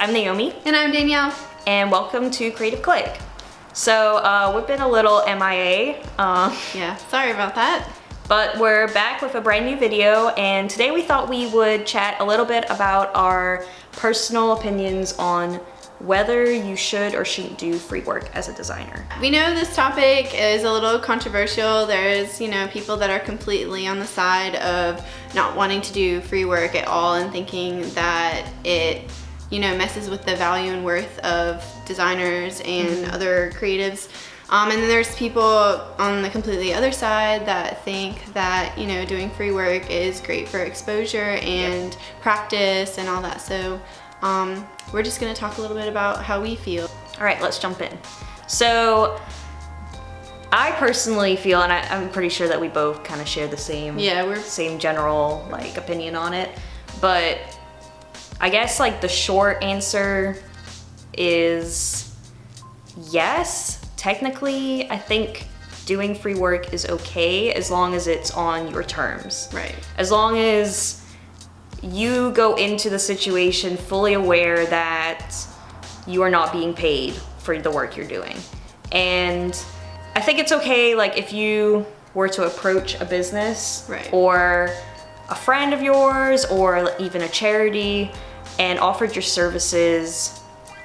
I'm Naomi. And I'm Danielle. And welcome to Creative CLIQUE. So we've been a little MIA. Yeah, sorry about that. But we're back with a brand new video, and today we thought we would chat a little bit about our personal opinions on whether you should or shouldn't do free work as a designer. We know this topic is a little controversial. There's, people that are completely on the side of not wanting to do free work at all and thinking that it, messes with the value and worth of designers and other creatives. And then there's people on the completely other side that think that, doing free work is great for exposure and practice and all that. So we're just gonna talk a little bit about how we feel. All right, let's jump in. So I personally feel, and I'm pretty sure that we both kind of share the same, same general opinion on it, but I guess the short answer is yes. Technically, I think doing free work is okay as long as it's on your terms. Right. As long as you go into the situation fully aware that you are not being paid for the work you're doing. And I think it's okay, if you were to approach a business or a friend of yours or even a charity and offered your services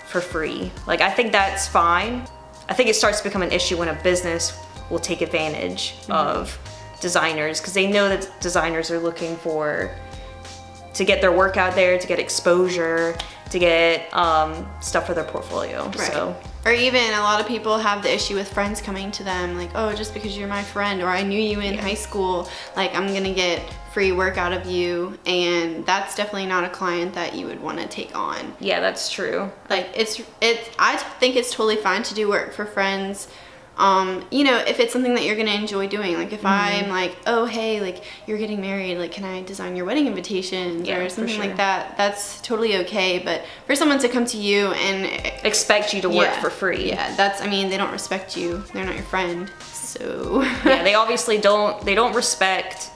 for free. I think that's fine. I think it starts to become an issue when a business will take advantage of designers because they know that designers are looking to get their work out there, to get exposure, to get stuff for their portfolio. Right. So. Or even a lot of people have the issue with friends coming to them oh, just because you're my friend or I knew you in high school, I'm gonna get free work out of you, and that's definitely not a client that you would want to take on. Yeah, that's true. I think it's totally fine to do work for friends. If it's something that you're gonna enjoy doing, if I'm oh hey, you're getting married, can I design your wedding invitations or something like that, that's totally okay. But for someone to come to you and expect you to work for free, they don't respect you. They're not your friend. So yeah, they obviously don't respect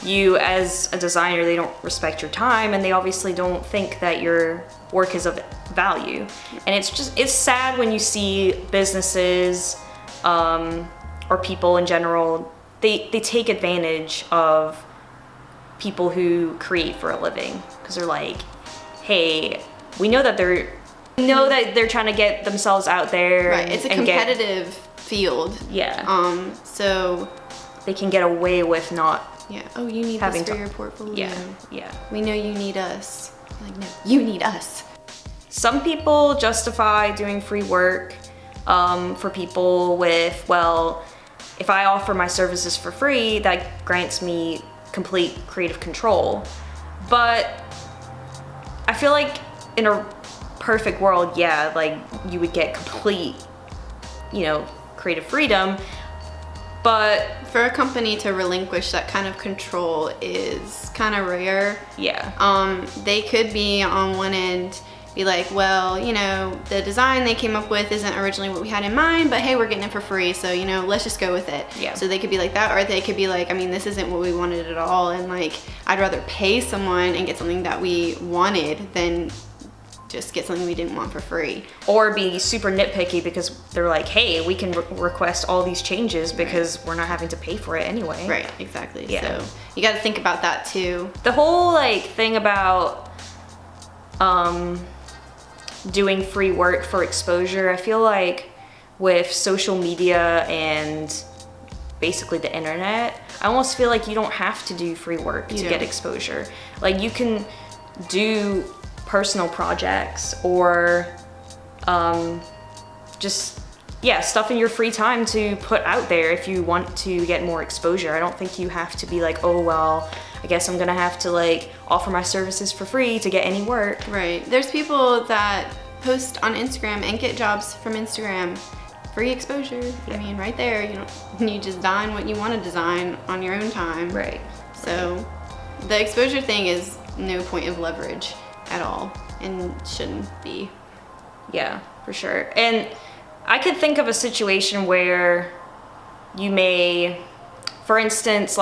you as a designer. They don't respect your time, and they obviously don't think that your work is of value. And it's sad when you see businesses or people in general, they take advantage of people who create for a living because they're hey, we know that they're trying to get themselves out there. Right, it's a competitive field. Yeah. So they can get away with not. Yeah. Oh, you need this for your portfolio. Yeah. We know you need us. No, you need us. Some people justify doing free work for people with, if I offer my services for free, that grants me complete creative control. But I feel in a perfect world, you would get complete, creative freedom. But for a company to relinquish that kind of control is kind of rare. Yeah. They could be on one end be the design they came up with isn't originally what we had in mind, but hey, we're getting it for free, so let's just go with it. Yeah. So they could be like that, or they could be this isn't what we wanted at all, and I'd rather pay someone and get something that we wanted than just get something we didn't want for free. Or be super nitpicky because they're hey, we can request all these changes because we're not having to pay for it anyway. Right, exactly. Yeah. So you got to think about that too. The whole thing about doing free work for exposure, I feel with social media and basically the internet, I almost feel you don't have to do free work to get exposure. You can do personal projects or stuff in your free time to put out there if you want to get more exposure. I don't think you have to be I guess I'm gonna have to offer my services for free to get any work. Right. There's people that post on Instagram and get jobs from Instagram. Free exposure. Yeah. Right there, you just design what you want to design on your own time. Right. So the exposure thing is no point of leverage at all and shouldn't be. Yeah, for sure. And I could think of a situation where you may, for instance,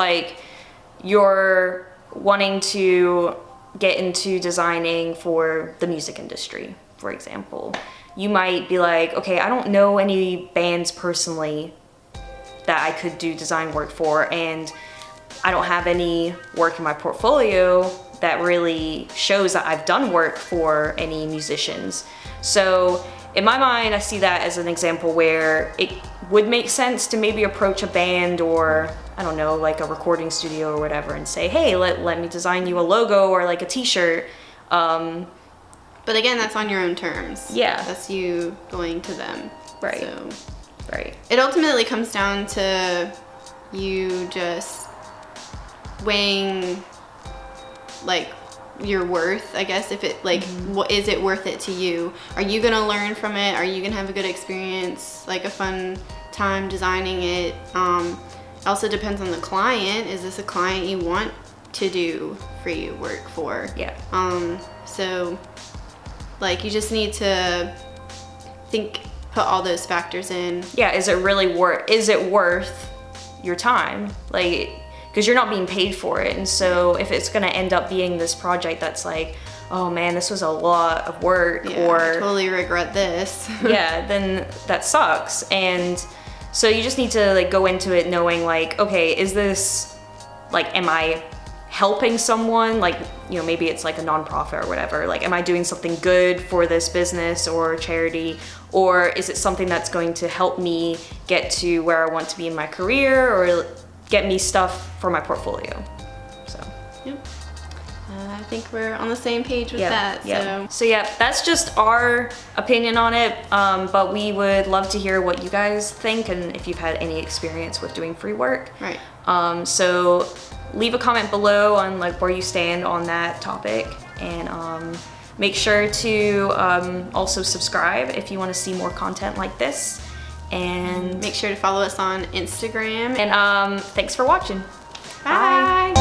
you're wanting to get into designing for the music industry, for example. You might be like, okay, I don't know any bands personally that I could do design work for, and I don't have any work in my portfolio that really shows that I've done work for any musicians. So in my mind, I see that as an example where it would make sense to maybe approach a band or, I don't know, like a recording studio or whatever, and say, hey, let me design you a logo or like a t-shirt. But again, that's on your own terms. Yeah. That's you going to them. Right. So Right. it ultimately comes down to you just weighing like your worth, I guess. If it like, what is it worth it to you? Are you gonna learn from it? Are you gonna have a good experience, like a fun time designing it? It also depends on the client. Is this a client you want to do free work for? Yeah. So like you just need to put all those factors in. Yeah, is it worth your time? Like, because you're not being paid for it. And so if it's gonna end up being this project that's like, oh man, this was a lot of work, Yeah, or I totally regret this. yeah, then that sucks. And so you just need to like go into it knowing like, okay, is this like, am I helping someone? Like, you know, maybe it's like a nonprofit or whatever. Like, am I doing something good for this business or charity? Or is it something that's going to help me get to where I want to be in my career, or get me stuff for my portfolio? So, Yep. I think we're on the same page with that. yeah. So yeah, that's just our opinion on it. But we would love to hear what you guys think and if you've had any experience with doing free work. Right. So leave a comment below on like where you stand on that topic, and make sure to also subscribe if you want to see more content like this. And Make sure to follow us on Instagram. thanks for watching. Bye.